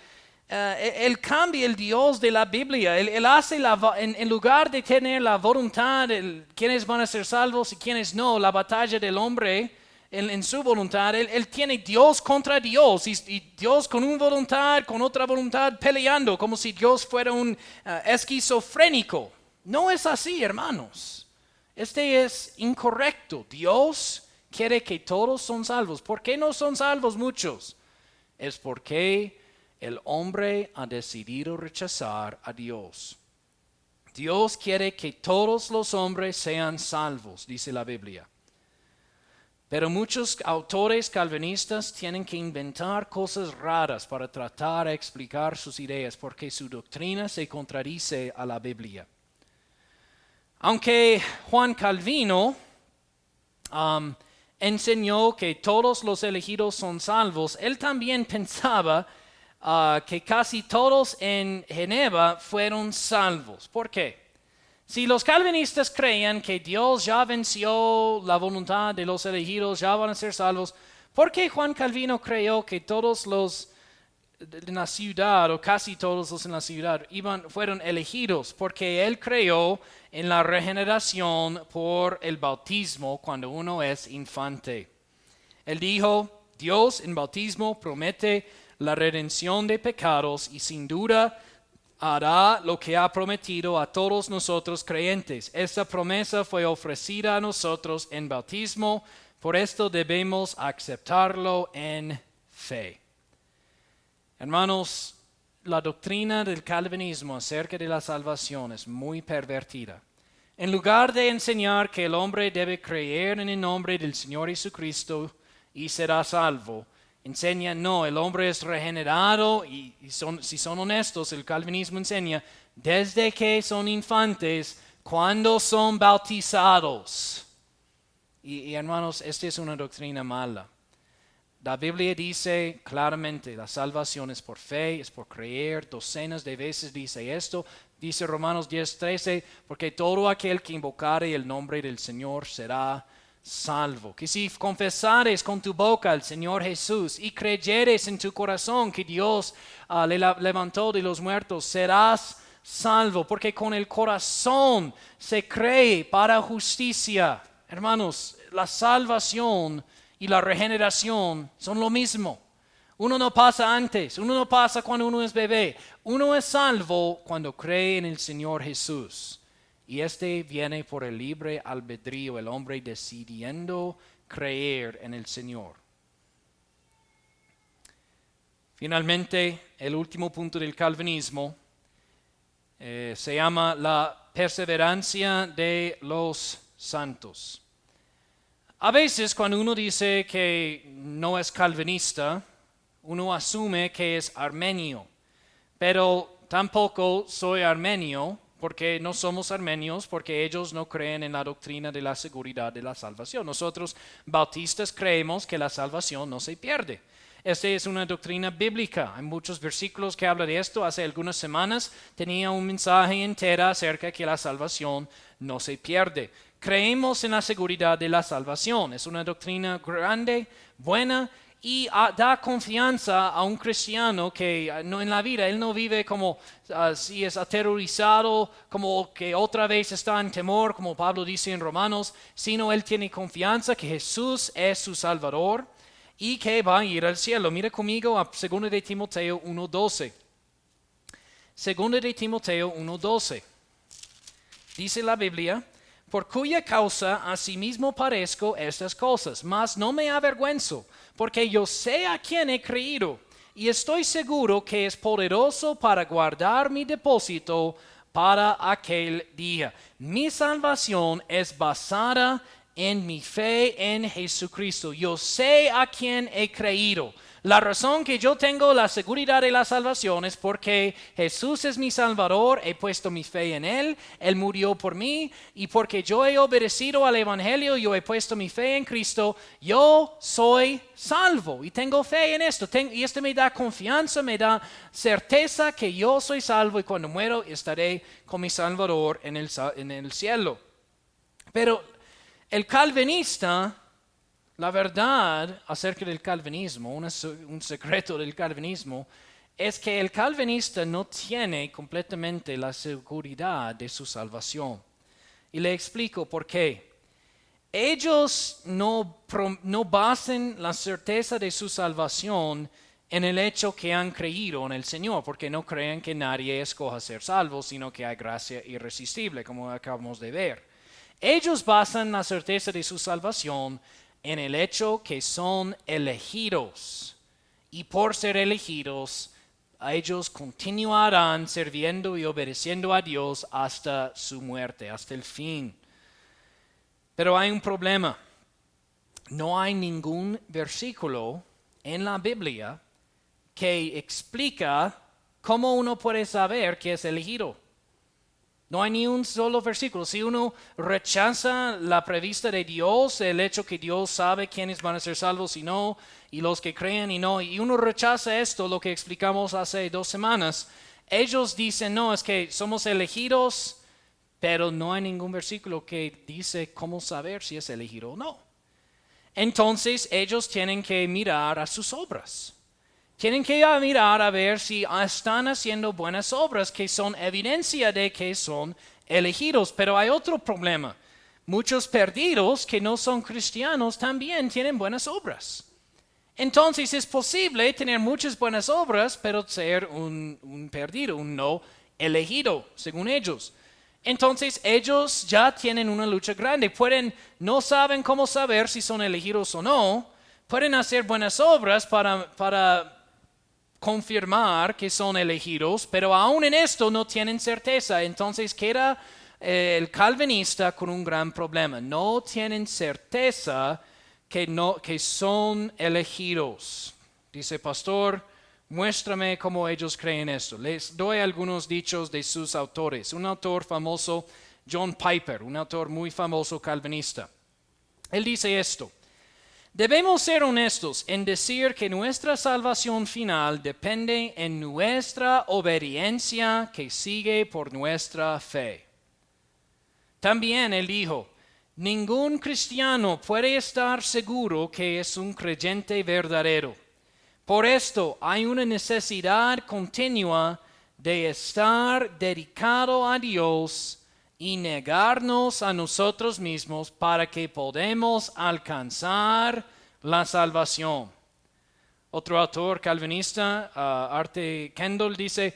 cambia el Dios de la Biblia. Él hace, en lugar de tener la voluntad, quiénes van a ser salvos y quiénes no, la batalla del hombre, en su voluntad, él tiene Dios contra Dios y Dios con una voluntad, con otra voluntad peleando, como si Dios fuera un esquizofrénico. No es así, hermanos. Este es incorrecto. Dios quiere que todos son salvos. ¿Por qué no son salvos muchos? Es porque el hombre ha decidido rechazar a Dios. Dios quiere que todos los hombres sean salvos, dice la Biblia. Pero muchos autores calvinistas tienen que inventar cosas raras para tratar de explicar sus ideas, porque su doctrina se contradice a la Biblia. Aunque Juan Calvino enseñó que todos los elegidos son salvos, él también pensaba que casi todos en Ginebra fueron salvos. ¿Por qué? Si los calvinistas creían que Dios ya venció la voluntad de los elegidos, ya van a ser salvos, ¿por qué Juan Calvino creyó que todos los en la ciudad, o casi todos los en la ciudad, fueron elegidos? Porque él creyó en la regeneración por el bautismo cuando uno es infante. Él dijo, Dios en bautismo promete la redención de pecados y sin duda hará lo que ha prometido a todos nosotros creyentes. Esta promesa fue ofrecida a nosotros en bautismo, por esto debemos aceptarlo en fe. Hermanos, la doctrina del calvinismo acerca de la salvación es muy pervertida. En lugar de enseñar que el hombre debe creer en el nombre del Señor Jesucristo y será salvo, enseña, no, el hombre es regenerado y si son honestos, el calvinismo enseña, desde que son infantes, cuando son bautizados. Y hermanos, esta es una doctrina mala. La Biblia dice claramente, la salvación es por fe, es por creer, docenas de veces dice esto. Dice Romanos 10:13, porque todo aquel que invocare el nombre del Señor será salvo. Que si confesares con tu boca al Señor Jesús y creyeres en tu corazón que Dios le levantó de los muertos, serás salvo. Porque con el corazón se cree para justicia. Hermanos, la salvación y la regeneración son lo mismo. Uno no pasa antes, uno no pasa cuando uno es bebé. Uno es salvo cuando cree en el Señor Jesús. Y este viene por el libre albedrío, el hombre decidiendo creer en el Señor. Finalmente, el último punto del calvinismo se llama la perseverancia de los santos. A veces cuando uno dice que no es calvinista, uno asume que es armenio, pero tampoco soy armenio porque no somos armenios, porque ellos no creen en la doctrina de la seguridad de la salvación. Nosotros, bautistas, creemos que la salvación no se pierde. Esta es una doctrina bíblica. Hay muchos versículos que hablan de esto. Hace algunas semanas tenía un mensaje entero acerca de que la salvación no se pierde. Creemos en la seguridad de la salvación. Es una doctrina grande, buena, y da confianza a un cristiano que en la vida él no vive como si es aterrorizado, como que otra vez está en temor, como Pablo dice en Romanos, sino él tiene confianza que Jesús es su Salvador y que va a ir al cielo. Mira conmigo a 2 de Timoteo 1:12. 2 de Timoteo 1:12. Dice la Biblia, por cuya causa asimismo padezco estas cosas, mas no me avergüenzo, porque yo sé a quién he creído, y estoy seguro que es poderoso para guardar mi depósito para aquel día. Mi salvación es basada en mi fe en Jesucristo. Yo sé a quién he creído. La razón que yo tengo la seguridad de la salvación es porque Jesús es mi Salvador, he puesto mi fe en Él, Él murió por mí, y porque yo he obedecido al Evangelio, yo he puesto mi fe en Cristo, yo soy salvo y tengo fe en esto. Y esto me da confianza, me da certeza que yo soy salvo y cuando muero estaré con mi Salvador en el cielo. Pero el calvinista, la verdad acerca del calvinismo, un secreto del calvinismo, es que el calvinista no tiene completamente la seguridad de su salvación. Y le explico por qué. ellos no basan la certeza de su salvación en el hecho que han creído en el Señor, porque no creen que nadie escoja ser salvo, sino que hay gracia irresistible, como acabamos de ver. Ellos basan la certeza de su salvación en el hecho que son elegidos, y por ser elegidos, ellos continuarán sirviendo y obedeciendo a Dios hasta su muerte, hasta el fin. Pero hay un problema. No hay ningún versículo en la Biblia que explica cómo uno puede saber que es elegido. No hay ni un solo versículo. Si uno rechaza la prevista de Dios, el hecho que Dios sabe quiénes van a ser salvos y no, y los que creen y no, y uno rechaza esto, lo que explicamos hace 2 semanas, ellos dicen, no, es que somos elegidos, pero no hay ningún versículo que dice cómo saber si es elegido o no. Entonces ellos tienen que mirar a sus obras. Tienen que mirar a ver si están haciendo buenas obras que son evidencia de que son elegidos. Pero hay otro problema. Muchos perdidos que no son cristianos también tienen buenas obras. Entonces es posible tener muchas buenas obras, pero ser un perdido, un no elegido, según ellos. Entonces ellos ya tienen una lucha grande. No saben cómo saber si son elegidos o no. Pueden hacer buenas obras para confirmar que son elegidos, pero aún en esto no tienen certeza. Entonces queda el calvinista con un gran problema. No tienen certeza que son elegidos. Dice, pastor, muéstrame cómo ellos creen esto. Les doy algunos dichos de sus autores. Un autor famoso, John Piper, un autor muy famoso calvinista. Él dice esto: debemos ser honestos en decir que nuestra salvación final depende en nuestra obediencia que sigue por nuestra fe. También él dijo, ningún cristiano puede estar seguro que es un creyente verdadero. Por esto hay una necesidad continua de estar dedicado a Dios y negarnos a nosotros mismos para que podamos alcanzar la salvación. Otro autor calvinista, Arte Kendall, dice,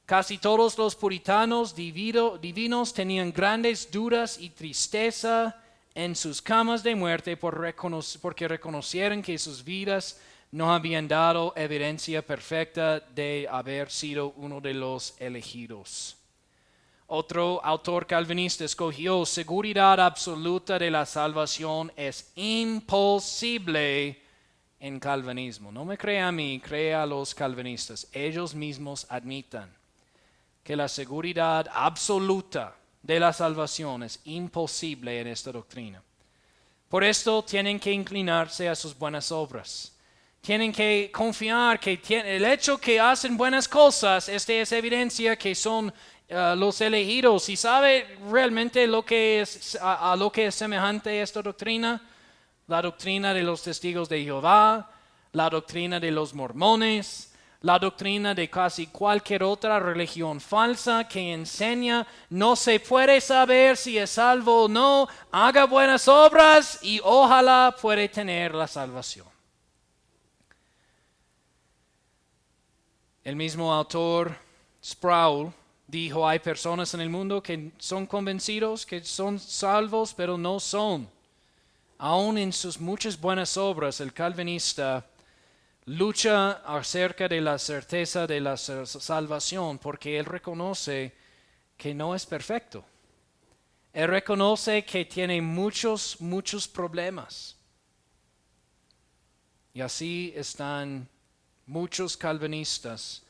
casi todos los puritanos divinos tenían grandes dudas y tristeza en sus camas de muerte porque reconocieron que sus vidas no habían dado evidencia perfecta de haber sido uno de los elegidos. Otro autor calvinista escogió seguridad absoluta de la salvación es imposible en calvinismo. No me crea a mí, crea a los calvinistas. Ellos mismos admitan que la seguridad absoluta de la salvación es imposible en esta doctrina. Por esto tienen que inclinarse a sus buenas obras. Tienen que confiar que el hecho que hacen buenas cosas, es evidencia que son los elegidos. ¿Y sabe realmente lo que es, a lo que es semejante esta doctrina? La doctrina de los testigos de Jehová, la doctrina de los mormones, la doctrina de casi cualquier otra religión falsa que enseña no se puede saber si es salvo o no, haga buenas obras y ojalá puede tener la salvación. El mismo autor, Sproul, dijo, hay personas en el mundo que son convencidos que son salvos, pero no son. Aún en sus muchas buenas obras, el calvinista lucha acerca de la certeza de la salvación porque él reconoce que no es perfecto. Él reconoce que tiene muchos problemas. Y así están muchos calvinistas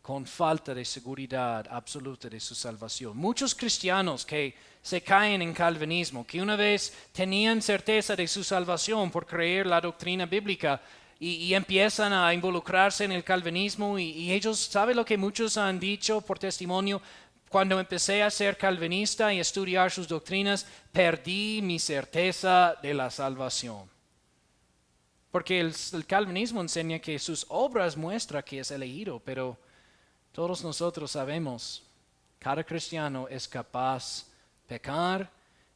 con falta de seguridad absoluta de su salvación. Muchos cristianos que se caen en calvinismo, que una vez tenían certeza de su salvación por creer la doctrina bíblica y empiezan a involucrarse en el calvinismo y ellos, ¿saben lo que muchos han dicho por testimonio? Cuando empecé a ser calvinista y estudiar sus doctrinas, perdí mi certeza de la salvación. Porque el calvinismo enseña que sus obras muestran que es elegido, pero todos nosotros sabemos, cada cristiano es capaz de pecar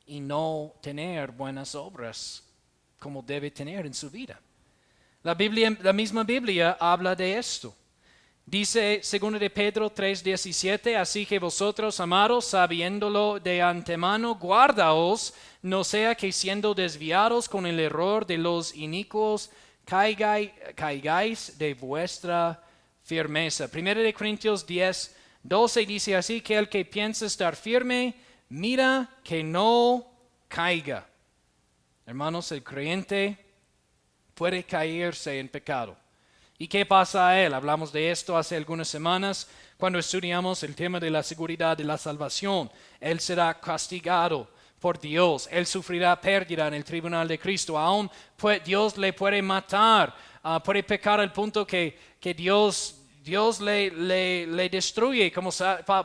y no tener buenas obras como debe tener en su vida. La misma Biblia habla de esto. Dice 2 de Pedro 3:17, así que vosotros, amados, sabiéndolo de antemano, guardaos, no sea que siendo desviados con el error de los inicuos, caigáis de vuestra firmeza. 1 de Corintios 10:12 dice así, que el que piensa estar firme, mira que no caiga. Hermanos, el creyente puede caerse en pecado. ¿Y qué pasa a él? Hablamos de esto hace algunas semanas cuando estudiamos el tema de la seguridad de la salvación. Él será castigado por Dios. Él sufrirá pérdida en el tribunal de Cristo. Aún Dios le puede matar. Puede pecar al punto que Dios le destruye, como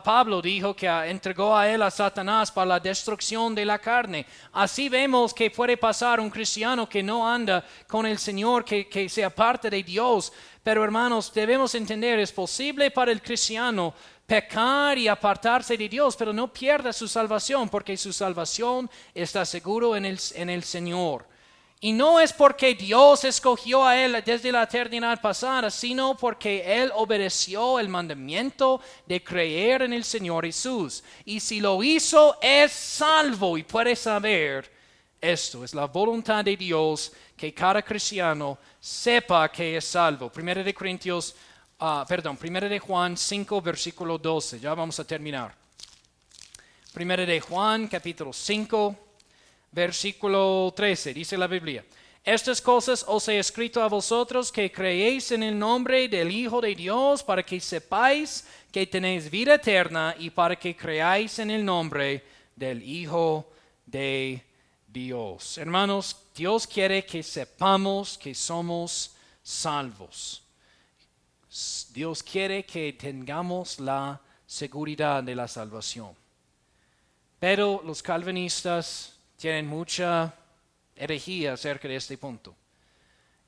Pablo dijo que entregó a él a Satanás para la destrucción de la carne. Así vemos que puede pasar un cristiano que no anda con el Señor, que sea parte de Dios. Pero hermanos, debemos entender, es posible para el cristiano pecar y apartarse de Dios, pero no pierda su salvación, porque su salvación está seguro en el Señor. Y no es porque Dios escogió a él desde la eternidad pasada, sino porque él obedeció el mandamiento de creer en el Señor Jesús. Y si lo hizo, es salvo y puede saber esto. Es la voluntad de Dios que cada cristiano sepa que es salvo. 1 de Juan 5, versículo 12. Ya vamos a terminar. 1 de Juan, capítulo 5. Versículo 13, dice la Biblia, estas cosas os he escrito a vosotros que creéis en el nombre del Hijo de Dios, para que sepáis que tenéis vida eterna y para que creáis en el nombre del Hijo de Dios. Hermanos, Dios quiere que sepamos que somos salvos. Dios quiere que tengamos la seguridad de la salvación. Pero los calvinistas tienen mucha herejía acerca de este punto.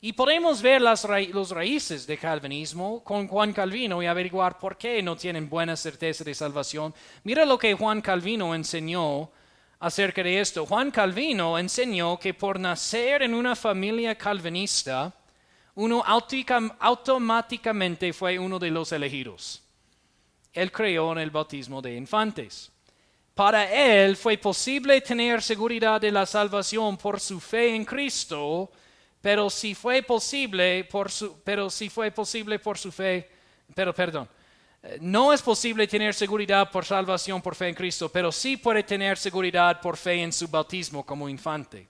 Y podemos ver los raíces de calvinismo con Juan Calvino y averiguar por qué no tienen buena certeza de salvación. Mira lo que Juan Calvino enseñó acerca de esto. Juan Calvino enseñó que por nacer en una familia calvinista, uno automáticamente fue uno de los elegidos. Él creyó en el bautismo de infantes. Para él fue posible tener seguridad de la salvación por su fe en Cristo, no es posible tener seguridad por salvación por fe en Cristo, pero sí puede tener seguridad por fe en su bautismo como infante.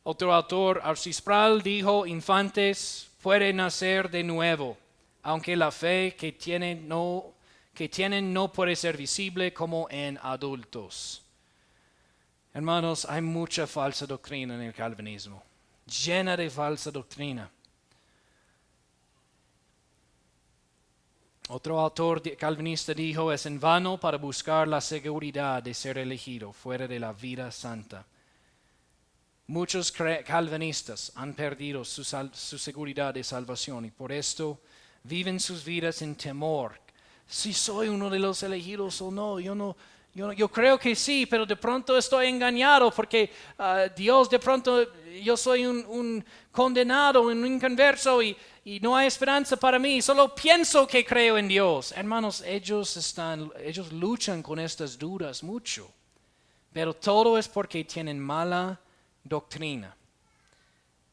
Otro autor, R.C. Sproul, dijo, infantes pueden nacer de nuevo, aunque la fe que tienen no puede ser visible como en adultos. Hermanos, hay mucha falsa doctrina en el calvinismo, llena de falsa doctrina. Otro autor calvinista dijo, es en vano para buscar la seguridad de ser elegido fuera de la vida santa. Muchos calvinistas han perdido su seguridad de salvación y por esto viven sus vidas en temor. Si soy uno de los elegidos o no, yo creo que sí, pero de pronto estoy engañado porque Dios de pronto, yo soy un condenado, un inconverso y no hay esperanza para mí, solo pienso que creo en Dios. Hermanos, ellos luchan con estas dudas mucho, pero todo es porque tienen mala doctrina.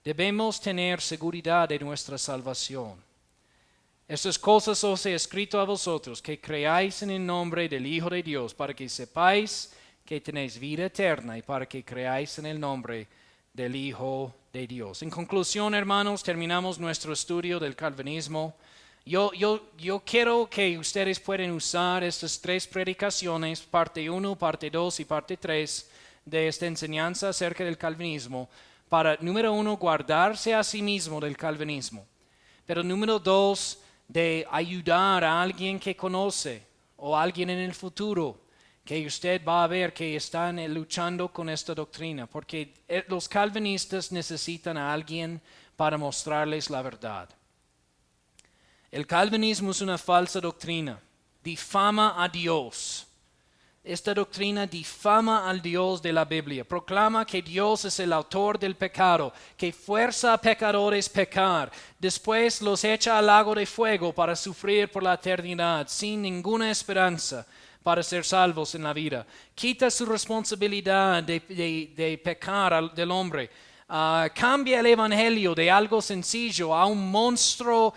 Debemos tener seguridad de nuestra salvación. Estas cosas os he escrito a vosotros, que creáis en el nombre del Hijo de Dios, para que sepáis que tenéis vida eterna y para que creáis en el nombre del Hijo de Dios. En conclusión, hermanos, terminamos nuestro estudio del calvinismo. Yo quiero que ustedes puedan usar estas 3 predicaciones, parte 1, parte 2 y parte 3 de esta enseñanza acerca del calvinismo, para, número 1, guardarse a sí mismo del calvinismo. Pero número 2, de ayudar a alguien que conoce o alguien en el futuro que usted va a ver que están luchando con esta doctrina, porque los calvinistas necesitan a alguien para mostrarles la verdad. El calvinismo es una falsa doctrina, difama a Dios, Esta doctrina difama al Dios de la Biblia, proclama que Dios es el autor del pecado, que fuerza a pecadores pecar, después los echa al lago de fuego para sufrir por la eternidad, sin ninguna esperanza para ser salvos en la vida. Quita su responsabilidad de pecar del hombre. Cambia el evangelio de algo sencillo a un monstruo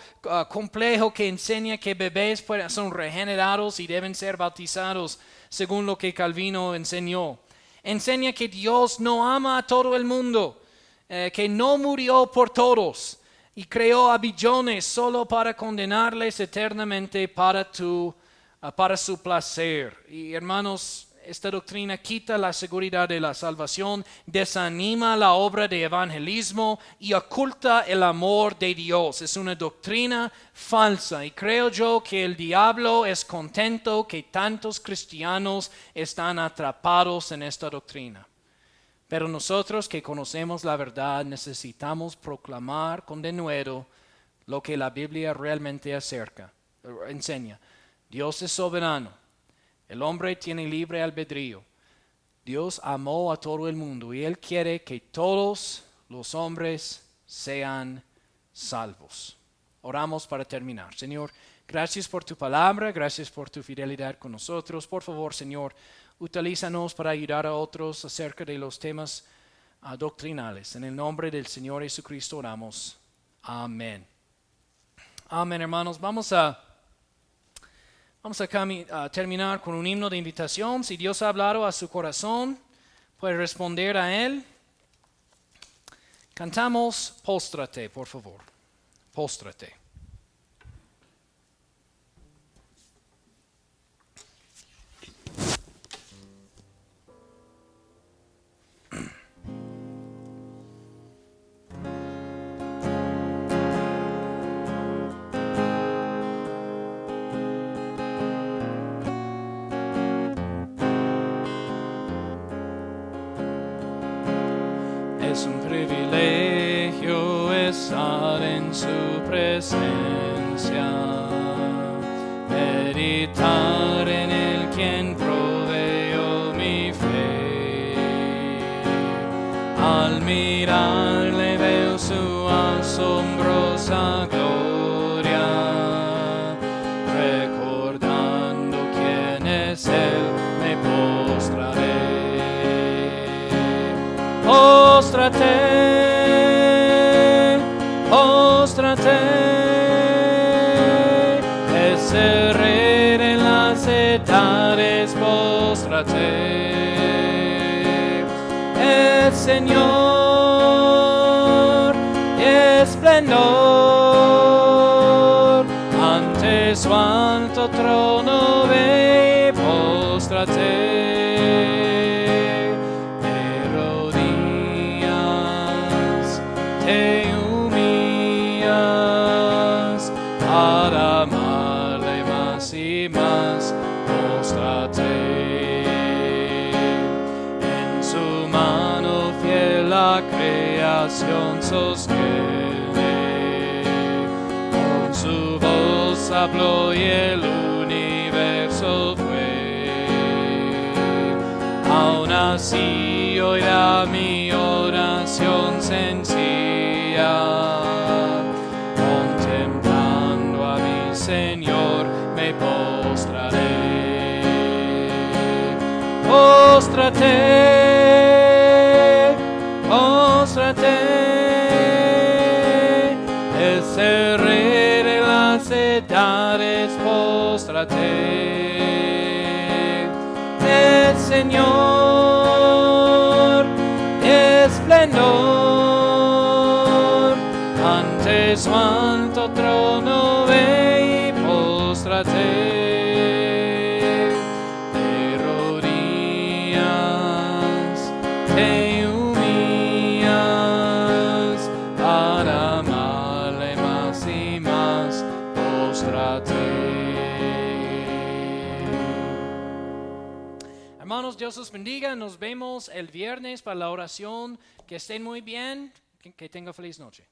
complejo que enseña que bebés son regenerados y deben ser bautizados según lo que Calvino enseñó. Enseña que Dios no ama a todo el mundo, que no murió por todos y creó a billones solo para condenarles eternamente para su placer. Y hermanos, esta doctrina quita la seguridad de la salvación, desanima la obra de evangelismo y oculta el amor de Dios. Es una doctrina falsa y creo yo que el diablo es contento que tantos cristianos están atrapados en esta doctrina. Pero nosotros que conocemos la verdad necesitamos proclamar con denuedo lo que la Biblia realmente enseña. Dios es soberano. El hombre tiene libre albedrío. Dios amó a todo el mundo y Él quiere que todos los hombres sean salvos. Oramos para terminar. Señor, gracias por tu palabra, gracias por tu fidelidad con nosotros. Por favor, Señor, utilízanos para ayudar a otros acerca de los temas doctrinales. En el nombre del Señor Jesucristo oramos. Amén. Amén, hermanos. Vamos a terminar con un himno de invitación. Si Dios ha hablado a su corazón, puede responder a Él. Cantamos Póstrate, por favor. Póstrate. Es un privilegio estar en su presencia, meditar en el quien proveyó mi fe. Al mirarle veo su asombrosa gloria, recordando quién es Él, me postraré. Póstrate, póstrate, es el Rey de las edades, póstrate, es Señor y esplendor, ante su alto trono ve, póstrate. Te humillas para amarle más y más, póstrate. En su mano fiel la creación sostiene, con su voz habló y el universo fue. Aún así oirá mi oración sencilla, contemplando a mi Señor me postraré. Póstrate, póstrate, es el Rey de las edades, póstrate, el Señor esplendor, ante su alto trono ve y póstrate, te rodillas, te humillas, para amarle más y más, póstrate. Hermanos, Dios los bendiga. Nos vemos el viernes para la oración. Que estén muy bien. Que tengan feliz noche.